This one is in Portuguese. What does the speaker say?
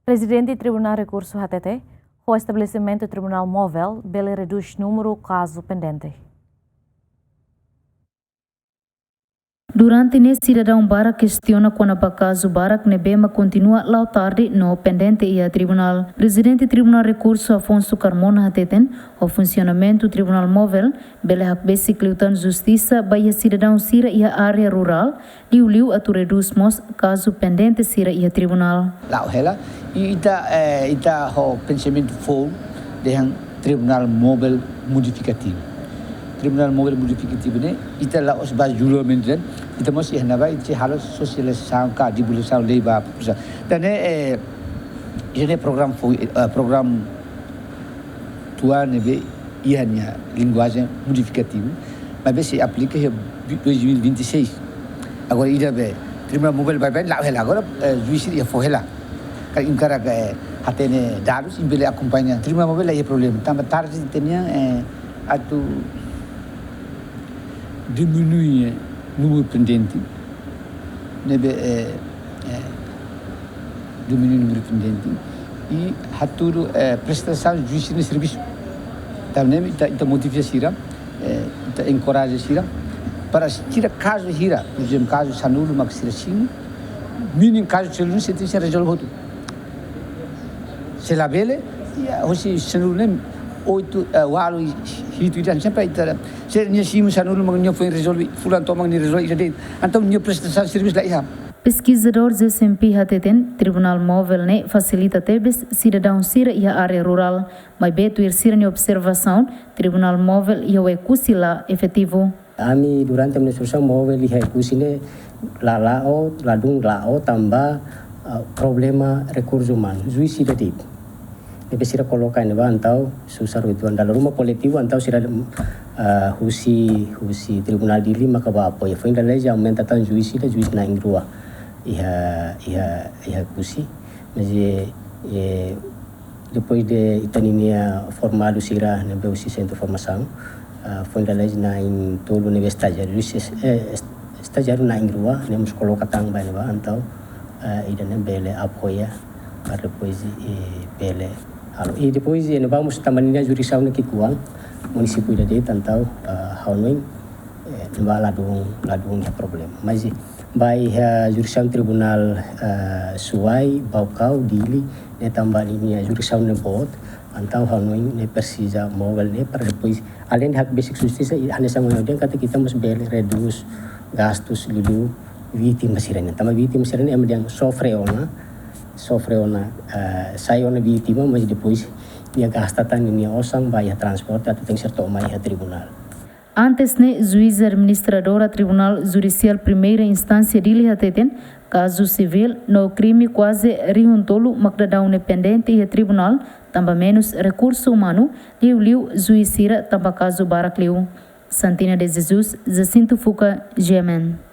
Prezidente Tribuna Rekursu hatete, o estabelesimentu tribunal móvel, bele redus número kazu pendente. Durante nesse cidadão Barak questiona quando a caso Barak nebema continua lá tarde no pendente e a tribunal. Presidente Tribunal Rekursu Afonso Carmona hateten o funcionamento tribunal móvel bele hakbesi kliutan justiça baia cidadão sira e a área rural liu atu redus mos caso pendente sira e a tribunal. Lá ela e ita o pensamento full dengan tribunal móvel modificativo. Tribunal móvel modificativo ne ita lá os bas julgamento ita mos ihna ba ita halos sosialisação ka divulgação lei ba dan ne program tua ne be ihnya linguagem modificativo mas be se aplica em 2026 agora ida be tribunal móvel vai lá ela agora juiz ia for ela ka encara hatene dados imbele acompanha tribunal móvel é problema também tarde tinha atu diminuir número pendente, diminuir número pendente e haturu prestação de justiça no serviço. Também ita motiva sira, ita encoraja sira para tirar caso hira, por exemplo caso sanulo maksira sim, mínimo caso celular se tem se resolve tudo. Se la bele, hoje sanulo nem 8 walu hitu dan sampai ita se nya sim sanulo magnya foi resolve fulan tomang ni resolve ida então nya prestação de serviço lá ia. Pesquisador SMP hateten Tribunal Móvel ne facilita tebes cidadão sira e a área rural, mas beto ir sira ni observação Tribunal Móvel e o ecusila efetivo. Ami durante a administração móvel e ecusine ladung tambah problema recursos humanos, suicídio. Deve ser colocado em antau susah itu dalam rumah kolektif antau sira husi tribunal dili maka apa ya foi da lei aumenta tan juiz na ingrua ia husi mas depois de itaninia formado sira na beusi centro formação foi da lei na in todo universidade estagiário na ingrua nemos colocatang ba antau ida na bele apoia para depois bele. E depois vamos também na jurisdição que kuang município de tantau haunoin ba ladung problema mas vai jurisdição tribunal suai baukau dili ne tambah ini jurisdição ne bot antau haunoin ne precisa móvel ne para depois além hak basic justiça hanya sama yang kata kita must bele redus gastos lilu vítima sirene tambah vítima sirene yang sofre ona saya ona vítima mas depois ia gastatan ini osang bayar transporte atau tem certo mai tribunal. Antes ne juiz administradora Tribunal Judicial Primeira Instância dili hateten caso civil no crime quase riuntolo magdadão pendente e tribunal tambah menos recurso humano liu juizira tambah caso barak liu. Santina de Jesus, Jacinto Fuca, Gemen.